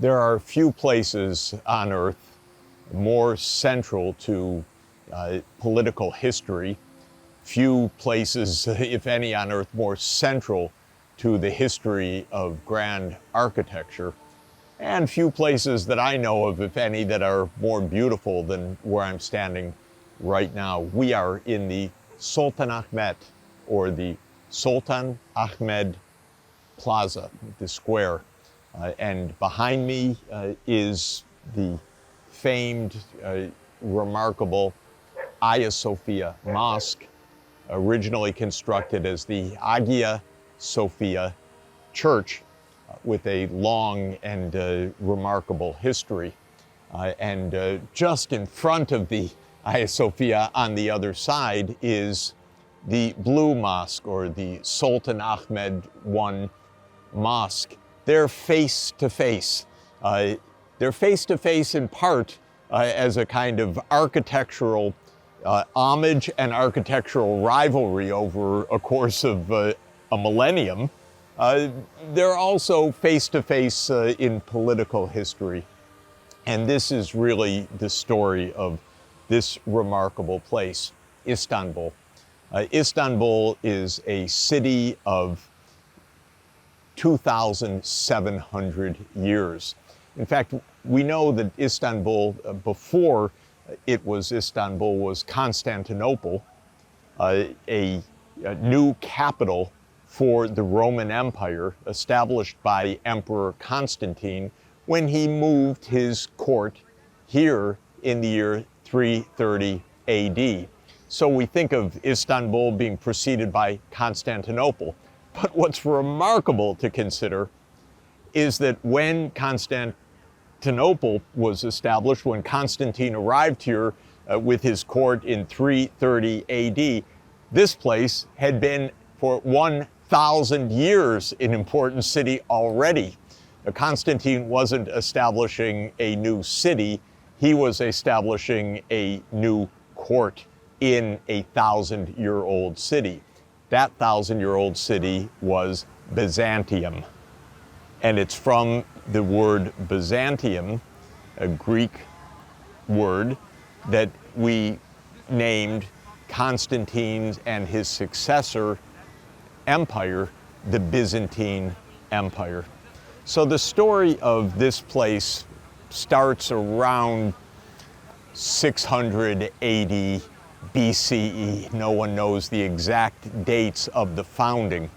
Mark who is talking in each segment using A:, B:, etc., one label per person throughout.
A: There are few places on earth more central to political history, few places, if any, on earth more central to the history of grand architecture, and few places that I know of, if any, that are more beautiful than where I'm standing right now. We are in the Sultan Ahmed, or the Sultan Ahmed Plaza, the square. And behind me is the famed, remarkable Hagia Sophia Mosque, originally constructed as the Hagia Sophia Church, with a long and remarkable history. And just in front of the Hagia Sophia on the other side is the Blue Mosque, or the Sultan Ahmed I Mosque. They're face to face. They're face to face in part as a kind of architectural homage and architectural rivalry over a course of a millennium. They're also face to face in political history. And this is really the story of this remarkable place, Istanbul. Istanbul is a city of 2,700 years. In fact, we know that Istanbul, before it was Istanbul, was Constantinople, a new capital for the Roman Empire, established by Emperor Constantine when he moved his court here in the year 330 AD. So we think of Istanbul being preceded by Constantinople. But what's remarkable to consider is that when Constantinople was established, when Constantine arrived here with his court in 330 AD, this place had been for 1,000 years an important city already. Constantine wasn't establishing a new city, he was establishing a new court in a 1,000-year-old city. That 1,000-year-old city was Byzantium. And it's from the word Byzantium, a Greek word, that we named Constantine's and his successor empire the Byzantine Empire. So the story of this place starts around 680 BCE. No one knows the exact dates of the founding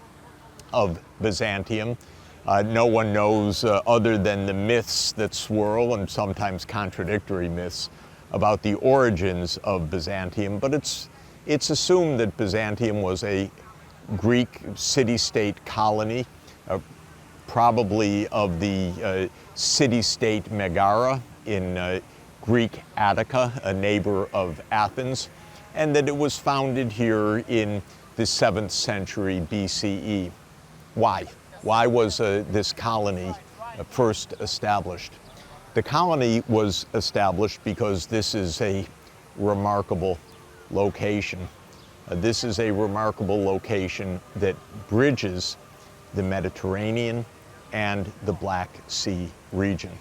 A: of Byzantium. No one knows, other than the myths that swirl, and sometimes contradictory myths, about the origins of Byzantium. But it's assumed that Byzantium was a Greek city-state colony, probably of the city-state Megara in Greek Attica, a neighbor of Athens, and that it was founded here in the 7th century BCE. Why? Why was this colony first established? The colony was established because this is a remarkable location. This is a remarkable location that bridges the Mediterranean and the Black Sea region.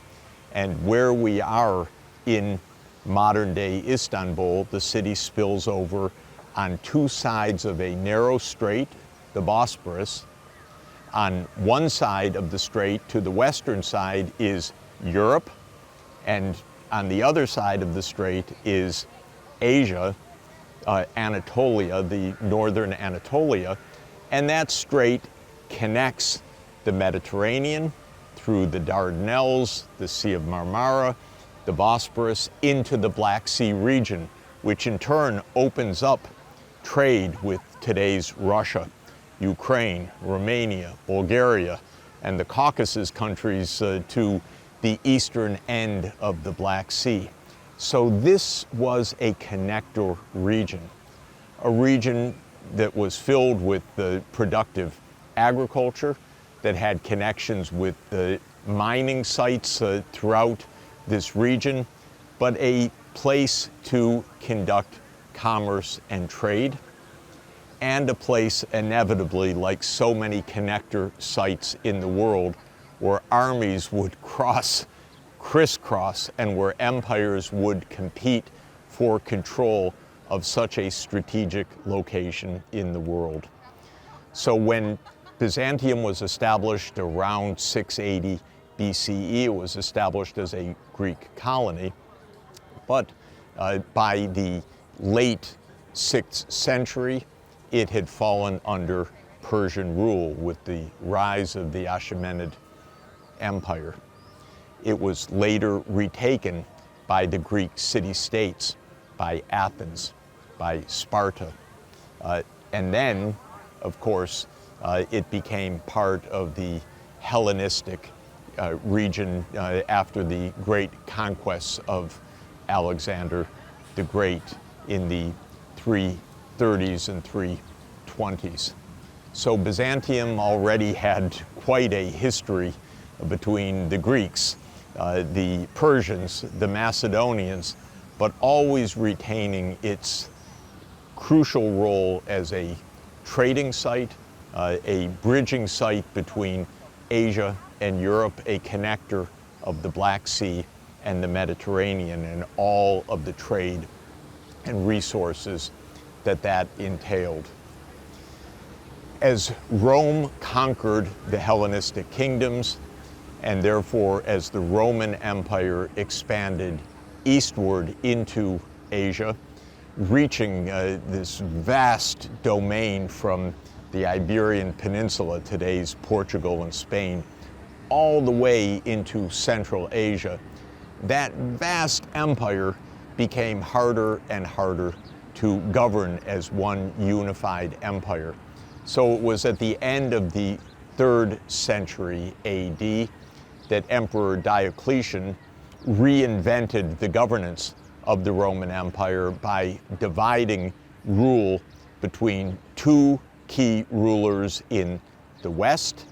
A: And where we are in modern-day Istanbul, the city spills over on two sides of a narrow strait, the Bosporus. On one side of the strait, to the western side, is Europe, and on the other side of the strait is Asia, Anatolia, the northern Anatolia, and that strait connects the Mediterranean through the Dardanelles, the Sea of Marmara, the Bosporus, into the Black Sea region, which in turn opens up trade with today's Russia, Ukraine, Romania, Bulgaria, and the Caucasus countries to the eastern end of the Black Sea. So this was a connector region, a region that was filled with productive agriculture, that had connections with the mining sites throughout this region, but a place to conduct commerce and trade, and a place inevitably, like so many connector sites in the world, where armies would cross crisscross and where empires would compete for control of such a strategic location in the world. So when Byzantium was established around 680 BCE, it was established as a Greek colony, but by the late 6th century, it had fallen under Persian rule with the rise of the Achaemenid Empire. It was later retaken by the Greek city-states, by Athens, by Sparta. And then, of course, it became part of the Hellenistic region after the great conquests of Alexander the Great in the 330s and 320s. So Byzantium already had quite a history between the Greeks, the Persians, the Macedonians, but always retaining its crucial role as a trading site, a bridging site between Asia and Europe, a connector of the Black Sea and the Mediterranean, and all of the trade and resources that entailed. As Rome conquered the Hellenistic kingdoms, and therefore as the Roman Empire expanded eastward into Asia, reaching this vast domain from the Iberian Peninsula, today's Portugal and Spain, all the way into Central Asia, that vast empire became harder and harder to govern as one unified empire. So it was at the end of the 3rd century AD that Emperor Diocletian reinvented the governance of the Roman Empire by dividing rule between two key rulers in the west,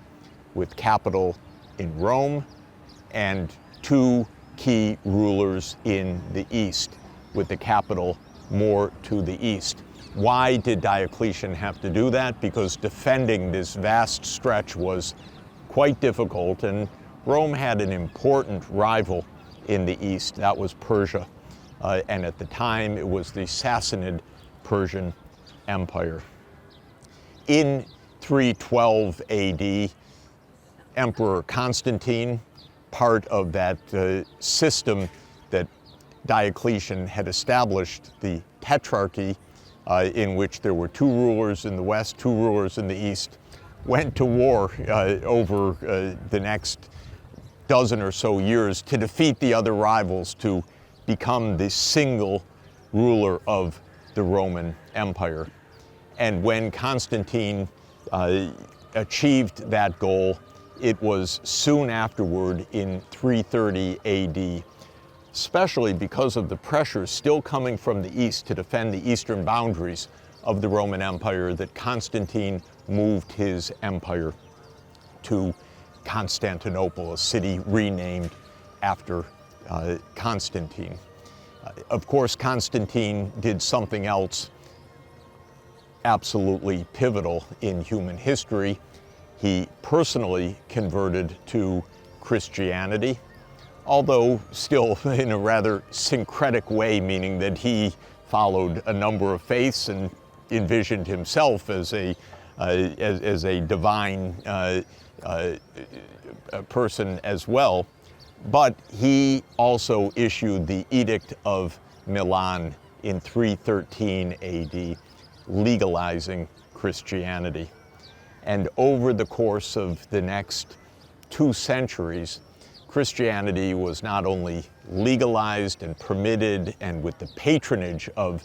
A: with capital in Rome, and two key rulers in the east, with the capital more to the east. Why did Diocletian have to do that? Because defending this vast stretch was quite difficult, and Rome had an important rival in the east. That was Persia. And at the time, it was the Sassanid Persian Empire. In 312 AD, Emperor Constantine, part of that system that Diocletian had established, the Tetrarchy, in which there were two rulers in the west, two rulers in the east, went to war over the next dozen or so years to defeat the other rivals to become the single ruler of the Roman Empire. And when Constantine achieved that goal, it was soon afterward in 330 AD, especially because of the pressure still coming from the east to defend the eastern boundaries of the Roman Empire, that Constantine moved his empire to Constantinople, a city renamed after Constantine. Of course, Constantine did something else absolutely pivotal in human history. He personally converted to Christianity, although still in a rather syncretic way, meaning that he followed a number of faiths and envisioned himself as a divine person as well. But he also issued the Edict of Milan in 313 AD, legalizing Christianity. And over the course of the next 2 centuries, Christianity was not only legalized and permitted, and with the patronage of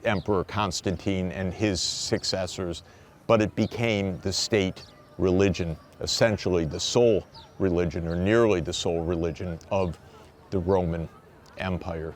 A: Emperor Constantine and his successors, but it became the state religion, essentially the sole religion, or nearly the sole religion, of the Roman Empire.